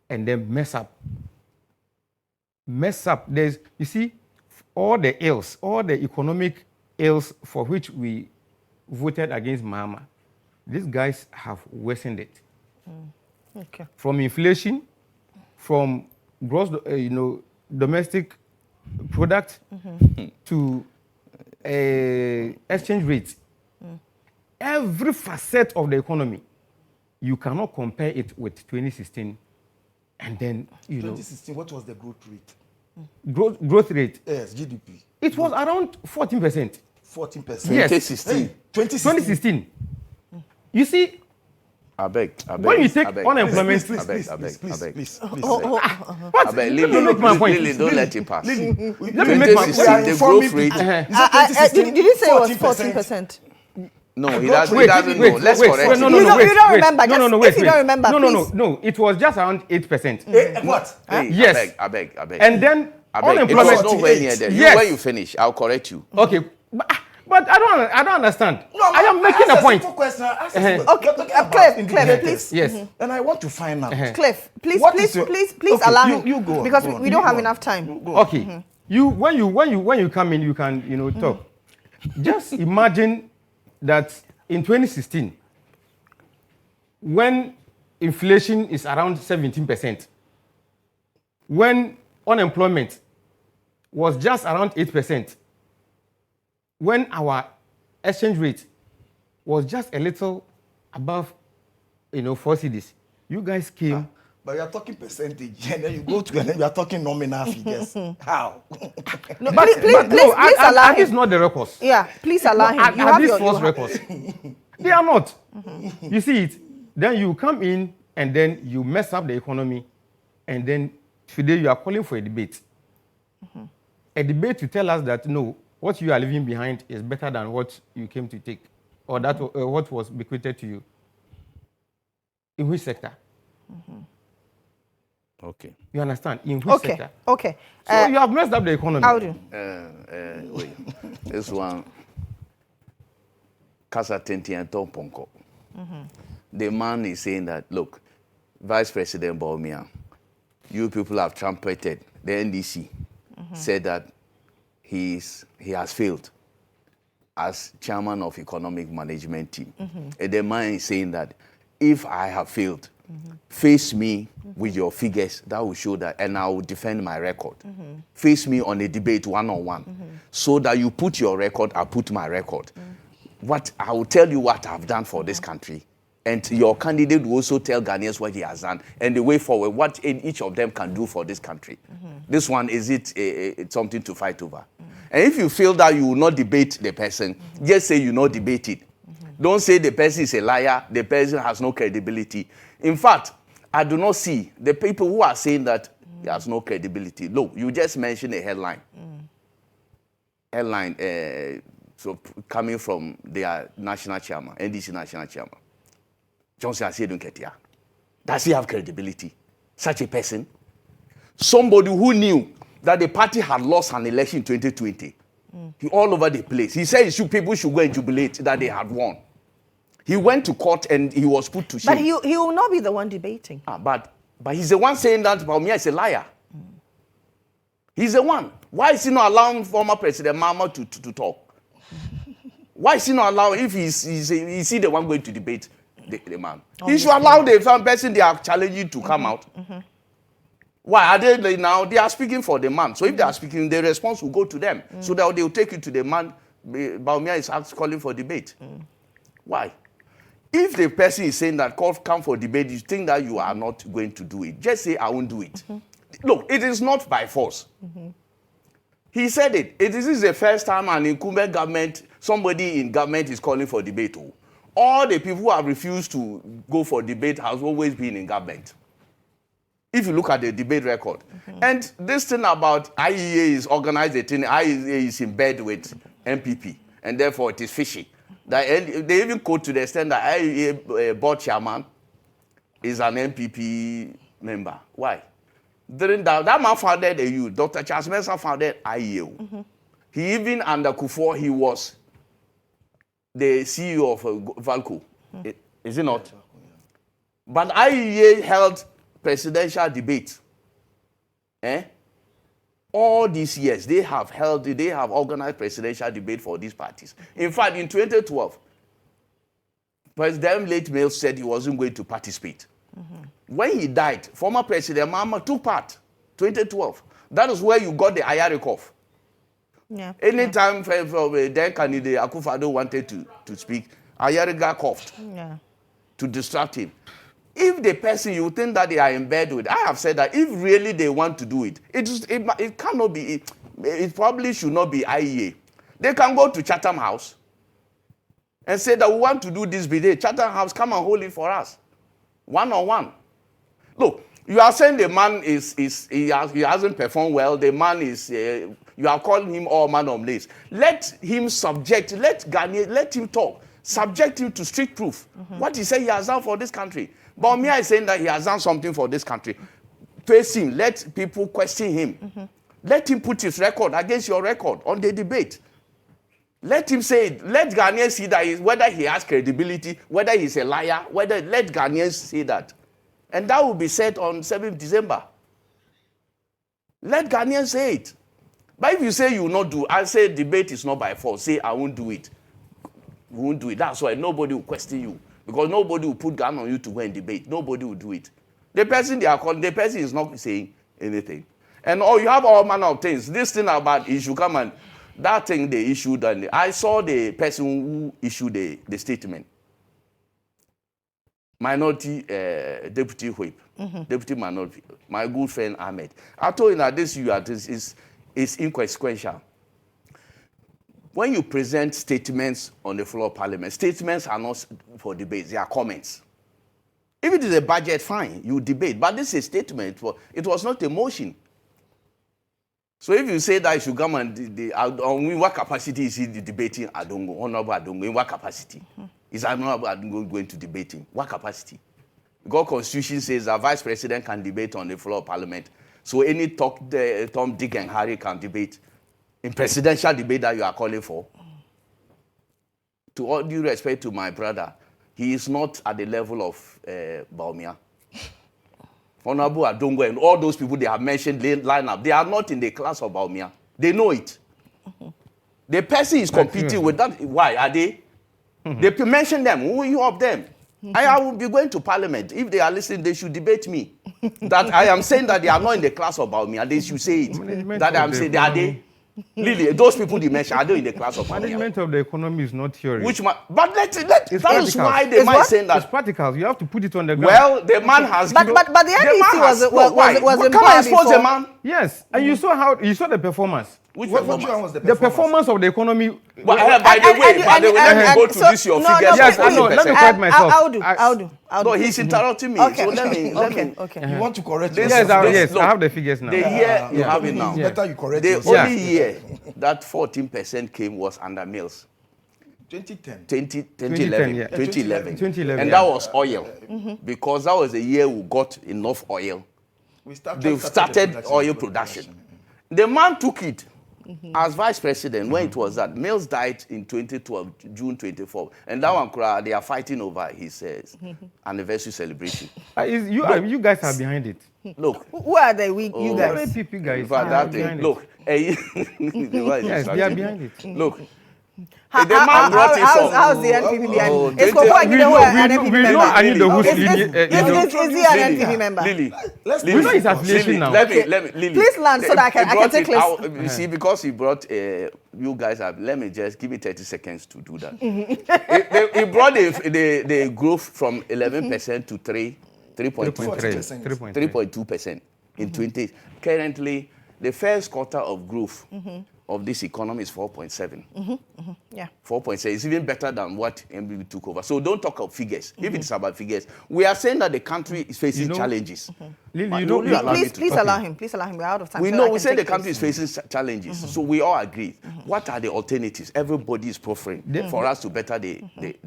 and then mess up. There's, you see, all the ills, all the economic ills for which we voted against Mahama, these guys have worsened it. Okay. From inflation, from gross, domestic product to exchange rates. Every facet of the economy, you cannot compare it with 2016. And then, 2016, what was the growth rate? Growth rate. Yes, GDP. It was around 14%. 14%. Yes. 2016. 2016. You see, I beg. when you take unemployment, I beg. Oh, I beg. Let me make my point. Lily, don't let it pass. Let me make my 2016, point. the growth rate. did you say it was 14%? No, he Wait, doesn't know. Let's correct no, it. no, You don't wait. remember. No, Just- if you wait. don't remember, please. No. It was just around 8%. What? Hey, Yes. I beg. And then I beg. It was unemployment. nowhere near there. Yes. When you finish, I'll correct you. Okay, but I don't understand. No, I am making a point. Simple question. Cliff, please. Yes. And I want to find out. Cliff, please What is your- please Okay, allow you- him. you go on, because go on, we you don't go have on. enough time. Go on. Okay. When you come in, you can Just imagine that in 2016, when inflation is around 17%, when unemployment was just around 8%, when our exchange rate was just a little above 4 cedis, you guys came. But you are talking percentage, and then you go to, and then you are talking nominal figures. How? No, But please allow are these him. not the records? Yeah, please allow him. Are these false records? They are not. You see it, then you come in and then you mess up the economy, and then today you are calling for a debate. A debate to tell us that no, what you are leaving behind is better than what you came to take, or that what was bequeathed to you. In which sector? Okay. You understand? In which sector? Okay. So you have messed up the economy. How do? Wait. This one. Kasa Tentianto Ponko. The man is saying that, look, Vice President Baumia, you people have trumpeted the NDC, said that he has failed. as chairman of economic management team. And the man is saying that if I have failed, face me with your figures that will show that, and I will defend my record. Face me on a debate one-on-one, so that you put your record, I put my record. What I will tell you what I've done for this country, and your candidate will also tell Ghanaians what he has done, and the way forward, what each of them can do for this country. This one, is it something to fight over? And if you feel that you will not debate the person, just say you not debate it. Don't say the person is a liar, the person has no credibility. In fact, I do not see the people who are saying that he has no credibility. Look, you just mentioned a headline. Headline so coming from their national chairman, NDC national chairman. Johnson Asiedu Nketia. Does he have credibility? Such a person? Somebody who knew that the party had lost an election in 2020. He all over the place. He said people should go and jubilate that they had won. He went to court and he was put to shame. But he will not be the one debating. But he's the one saying that Bawumia is a liar. He's the one. Why is he not allowing former President Mahama to talk? Why is he not allowing, if is he the one going to debate the man? He should allow the person they are challenging to come out. Why are they now? They are speaking for the man. So if they are speaking, the response will go to them. So that they will take you to the man. Bawumia is calling for debate. Why? If the person is saying that come for debate, you think that you are not going to do it. Just say, I won't do it. Look, it is not by force. He said it. This is the first time an incumbent government, somebody in government is calling for debate. All the people who have refused to go for debate has always been in government. If you look at the debate record. And this thing about IEA is organized, IEA is in bed with MPP, and therefore it is fishy. They even quote to the extent that IEA board chairman is an MPP member. Why? During that man founded the EU. Dr. Charles Mensah founded IEA. He even, under Kufuor, he was the CEO of Valco. Is it not? But IEA held presidential debate. All these years, they have organized presidential debate for these parties. In fact, in 2012, President late Mail said he wasn't going to participate. When he died, former President Mahama took part, 2012. That is where you got the Ayari cough. Yeah. Anytime then candidate Akufo-Addo wanted to speak, Ayari got coughed to distract him. If the person you think that they are in bed with, I have said that if really they want to do it, it cannot be, it probably should not be IEA. They can go to Chatham House and say that we want to do this bid. Chatham House, come and hold it for us. One-on-one. Look, you are saying the man he hasn't performed well. The man is, you are calling him all man of lace. Let him let him talk. Subject him to strict proof. What he said he has done for this country. Bawumia is saying that he has done something for this country. Face him. Let people question him. Let him put his record against your record on the debate. Let him say it. Let Ghanaians see that whether he has credibility, whether he's a liar, let Ghanaians see that. And that will be said on 7th December. Let Ghanaians say it. But if you say you will not do, I say debate is not by force. Say I won't do it. We won't do it. That's why nobody will question you. Because nobody will put gun on you to go and debate. Nobody will do it. The person they are calling, the person is not saying anything. And you have all manner of things. This thing about issue, come on. That thing they issued, and I saw the person who issued the statement. Minority deputy whip, deputy minority, my good friend Ahmed. I told him that this is inconsequential. When you present statements on the floor of parliament, statements are not for debate, they are comments. If it is a budget, fine, you debate. But this is a statement, it was not a motion. So if you say that you should come and in what capacity is he debating Adongo, Honorable Adongo, in what capacity? Is Honorable Adongo going to debate him? What capacity? Because Constitution says that Vice President can debate on the floor of Parliament. So any Tom, Dick, and Harry can debate. In presidential debate that you are calling for. To all due respect to my brother, he is not at the level of Bawumia. Honorable Adongo and all those people they have mentioned line up, they are not in the class of Bawumia. They know it. The person is competing with that. Why are they? They mention them. Who are you of them? I will be going to parliament. If they are listening, they should debate me. That I am saying that they are not in the class about me, and they should say it. That I am saying, are they? Really, those people they mention, are they in the class of management of the economy is not theory. But that is why the man is saying that. It's practical. You have to put it on the ground. Well, the man has. But the NDC was Can I expose the man? Yes, and you saw the performance. Which performance was the performance of the economy. By the way, let me go to this your figures. Yes, I know. Let me correct myself. I'll do. No, he's interrupting me. Okay. So let me. Okay. You want to correct Yes, yourself? I have the figures now. The year you have it now. It's better you correct The yourself. only year that 14% came was under Mills. 2010. 2011. And that was oil. Because that was the year we got enough oil. They started oil production. The man took it as vice president when it was that. Mills died in 2012, June 24. And that one, they are fighting over his anniversary celebration. You guys are behind it. Look. Who are they? You guys? NPP guys. Look. Yes, they are behind it. Look. The man brought it from. How's the NPP behind it? Is We know he an NPP member? Lily, we know his affiliation now. Let me, Lily. Please land so that I can take list. You see, because he brought you guys up, let me just give me 30 seconds to do that. He brought the growth from 11% to 3.2% in 20. Currently, the first quarter of growth of this economy is 4.7. Yeah. 4.7 is even better than what MBB took over. So don't talk of figures. If it's about figures, we are saying that the country is facing challenges. Lily, please allow him. Please allow him. We're out of time. We say the country is facing challenges. So we all agree. What are the alternatives? Everybody is proffering for us to better the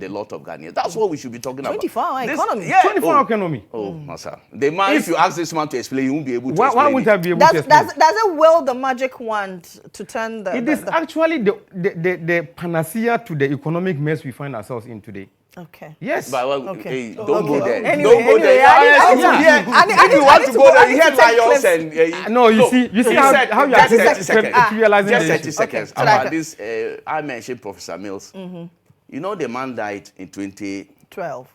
lot of Ghanaians. That's what we should be talking about. 24-hour economy. Yeah. 24-hour economy. Oh, Masa. The man, if you ask this man to explain, he won't be able to explain. Why won't I be able to explain? Does it will the magic wand to turn the... It is actually the panacea to the economic mess we find ourselves in today. Okay. Yes. But Okay. Don't go there. Anyway, Don't go there. I If you want to go there, you hear lions and... No, you see how you are just 30 seconds. realizing Just the 30 issue. seconds about this. I mentioned Professor Mills. You know the man died in 2012.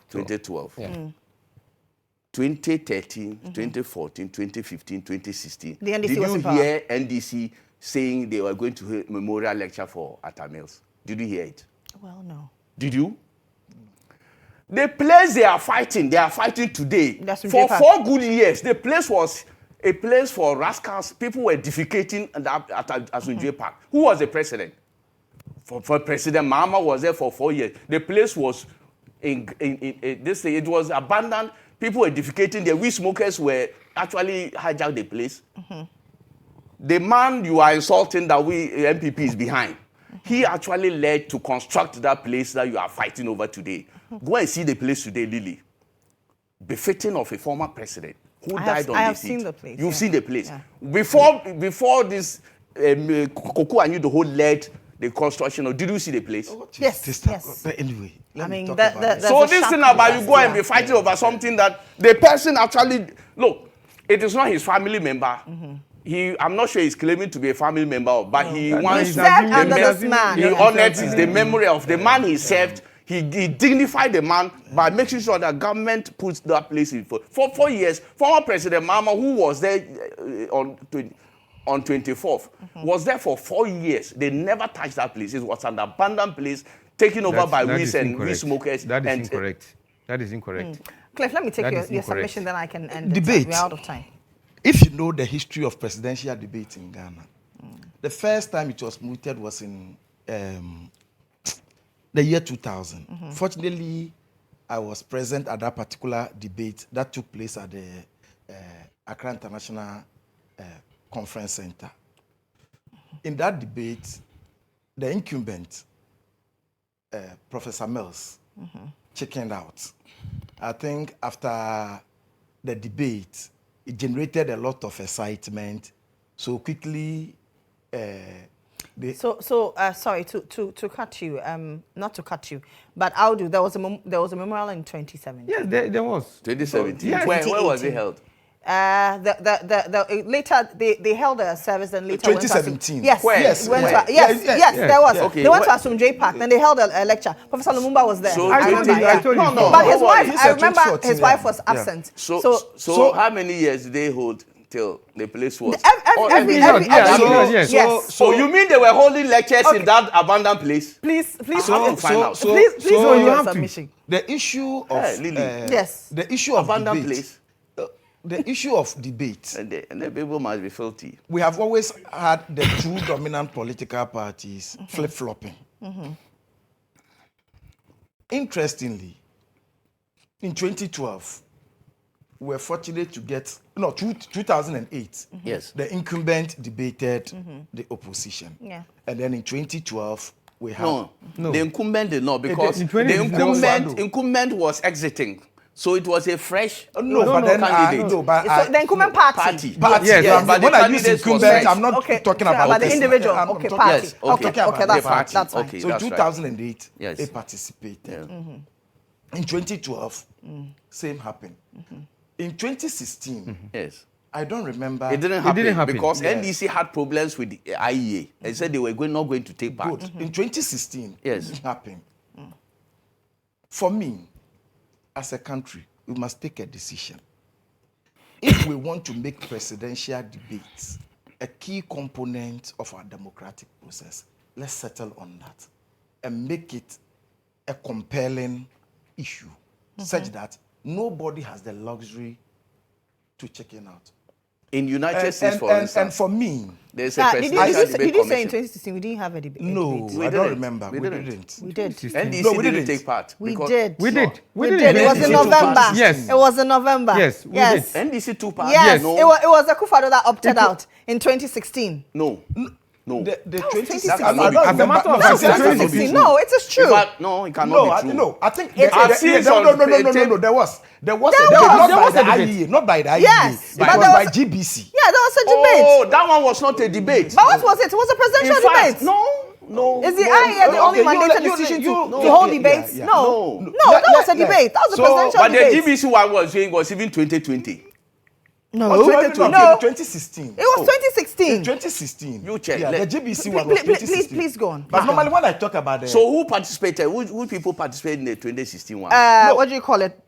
2013, 2014, 2015, 2016. The NDC Did was you in power. hear NDC saying they were going to hold memorial lecture for Atta Mills? Did you hear it? Well, no. Did you? The place they are fighting today. That's For 4 good years, the place was a place for rascals. People were defecating at Asunjue Park. Who was the president? For President Mahama was there for 4 years. The place was it was abandoned. People were defecating there. We smokers were actually hijacked the place. The man you are insulting that we MPP is behind, he actually led to construct that place that you are fighting over today. Go and see the place today, Lily. Befitting of a former president who died on the seat. I have seen the place. You've seen the place. Yeah. Before this, Koko Anyu led the construction. Did you see the place? Yes. But anyway, let me talk that, about it. So this thing about you go and be fighting over something that the person actually, look, it is not his family member. I'm not sure he's claiming to be a family member, but he wants to he honored the memory of the man he served. He dignified the man by making sure that government puts that place in. For 4 years, former President Mahama, who was there on 24th, was there for 4 years. They never touched that place. It was an abandoned place taken over by Wiz and Wiz smokers. That is incorrect. That is incorrect. Cliff, let me take your submission, then I can end debate. We're out of time. If you know the history of presidential debate in Ghana, the first time it was mooted was in the year 2000. Fortunately, I was present at that particular debate that took place at the Accra International Conference Center. In that debate, the incumbent, Professor Mills, chickened out. I think after the debate, it generated a lot of excitement. So quickly, sorry to cut you, not to cut you, but I'll do. There was a memorial in 2017. Yes, there was. 2017. Yes. Where was it held? Later they held a service and later 2017. Yes, Where? yes, Where? yes, there was. Okay, They went to where? Asumjay Park, then they held a lecture. Professor Lumumba was there. So I I remember. told you- Yeah. I told you No, before. But his don't wife, worry. I remember 2014, his wife yeah. was absent. So how many years did they hold till the place was? Every yes. So you mean they were holding lectures in that abandoned place? Please, So- find out. so- Please so hold you your have to. submission. The issue of Hey, Lily. Yes. the issue of Abandoned debate, place. the issue of debate. And the people must be filthy. We have always had the two dominant political parties flip-flopping. Interestingly, in 2012, we were fortunate to get 2008. Yes. The incumbent debated the opposition. Yeah. And then in 2012, we had No, the incumbent did not because In the 20 incumbent was exiting. So it was a fresh but then candidate. So the incumbent party. Party, Yes, yeah, but the when I use candidates was incumbent, fresh. I'm not Okay, talking so about about the this. individual. I'm Okay, talking party. about- Yes, I'm okay. talking about Okay, that's the fine. party. That's fine. Okay. So that's right. 2008, Yes. they participated. Yeah. In 2012, same happened. In 2016, Yes. I don't remember. It didn't happen, because Yeah. NDC had problems with the IEA and said they were not going to take part. Good. In 2016, Yes. it happened. For me, as a country, we must take a decision. If we want to make presidential debates a key component of our democratic process, let's settle on that and make it a compelling issue such that nobody has the luxury to chicken out. In United States, for And instance, for me, there's a Did presidential you debate say in commission. 2016 we didn't have a debate? no, We I don't didn't. remember. We We didn't. didn't. We did. NDC No, we didn't didn't. take part. We because- did. We did. We did. It was in NDC took November. part. Yes. It was in November. Yes, we yes. did. NDC took part. Yes. No. It was Akufo-Addo that opted out in 2016. No. The That was 2016. 2016. That cannot be I true. don't As a matter of remember. fact, No, it's that cannot be 2016. true. No, it is true. No, it cannot No, be true. no, I think I've seen some no, tape- there was a There debate, was. not There by was the a debate. IEA, not by the IEA, Yes, it but was there by was- GBC. Yeah, there was a debate. Oh, that one was not a debate. But what was it? It was a In presidential fact, debate. no. Is the no, IEA the no, only okay, mandated you- institution you- to yeah, hold yeah, debates? yeah. No. No. That was a debate. That was a So- presidential But the debate. GBC one was saying was even 2020. No. Oh, 2020, No. 2016. It was 2016. In 2016. You check. Yeah, Let- the GBC one was Please, 2016. please go on. But normally when I talk about the... So who participated? Who people participated in the 2016 one? What do you call it?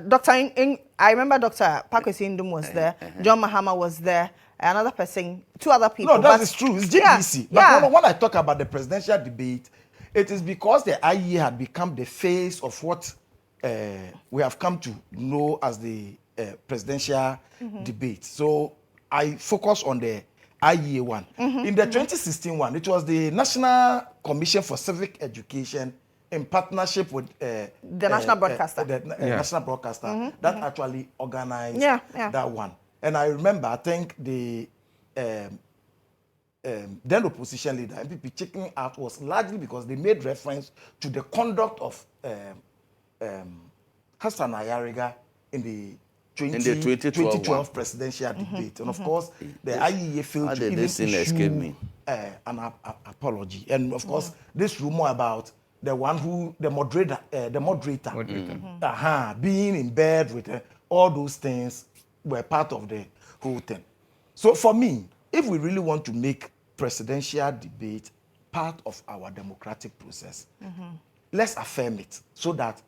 Dr. I remember Dr. Pakwesi Ndum was there. John Mahama was there. Another person, two other people. No, that but- is true. It's Yeah, GBC. yeah. But when I talk about the presidential debate, it is because the IEA had become the face of what we have come to know as the presidential debate. So I focus on the IEA one. In the 2016 one, it was the National Commission for Civic Education in partnership with The national broadcaster. the national broadcaster that actually organized Yeah, yeah. that one. And I remember, I think the then opposition leader, MPP, checking out was largely because they made reference to the conduct of Hassan Ayariga in the 2012 presidential debate. And of course, the IEA failed How to did even this thing escape issue me? an apology. And of course, this rumor about the one who, the moderator, being in bed with all those things were part of the whole thing. So for me, if we really want to make presidential debate part of our democratic process, let's affirm it so that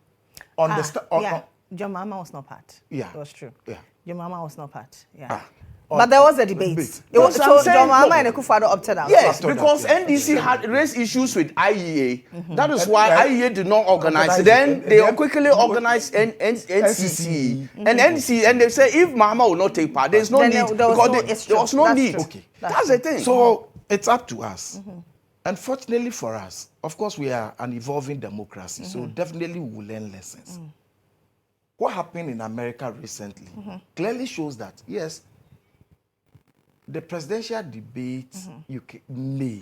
Yeah, John Mahama was not part. Yeah. It was true. Yeah. John Mahama was not part. Yeah. Ah. But there was a debate. Debate. It was, That's so what I'm saying. John Mahama and Akufo-Addo opted out. Yes, After that, because yeah. NDC had raised issues with IEA. That is why Yeah. IEA did not organize. Organize Then it. they And quickly organized NCC. NCC. And NCC, and they say if Mahama will not take part, there's no Then need. there was because no- there it's true. was no That's need. true. Okay. That's the thing. So it's up to us. Unfortunately for us, of course, we are an evolving democracy, so definitely we will learn lessons. What happened in America recently clearly shows that, yes, the presidential debate may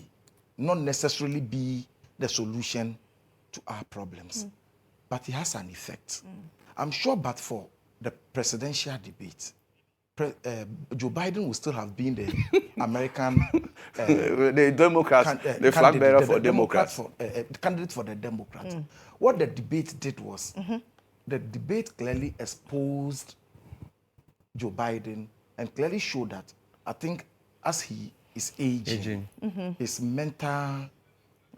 not necessarily be the solution to our problems, but it has an effect. I'm sure, but for the presidential debate, Joe Biden will still have been the American the Democrats, the flag bearer for Democrats. candidate for the Democrats. What the debate did was, the debate clearly exposed Joe Biden and clearly show that I think as he is aging. His mental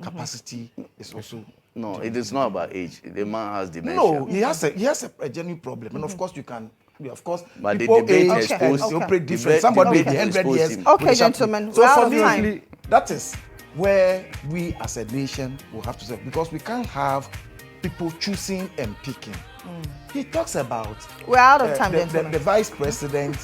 capacity is also. No, it is not about age. The man has dementia. No, he has a genuine problem, and of course you can. Of course, But the people debate age exposed and him. operate The different. debate Somebody may be 100 exposed years. him. Okay, with sharp- gentlemen, So we're out for of me, time. that is where we as a nation will have to say, because we can't have people choosing and picking. He talks about We're out of time, the gentlemen. vice president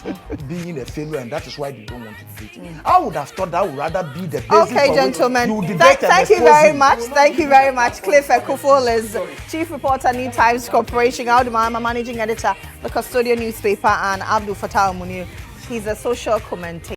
being a failure, and that is why they don't want to debate. I would have thought that would rather be the basis Okay, for which gentlemen. you debate and Thank you expose very him. much. Thank you very much. Cliff Ekuful is Chief Reporter, New Times Corporation. Audumama, Managing Editor, the Custodian Newspaper, and Abdul Fattah Munir. He's a social commentator.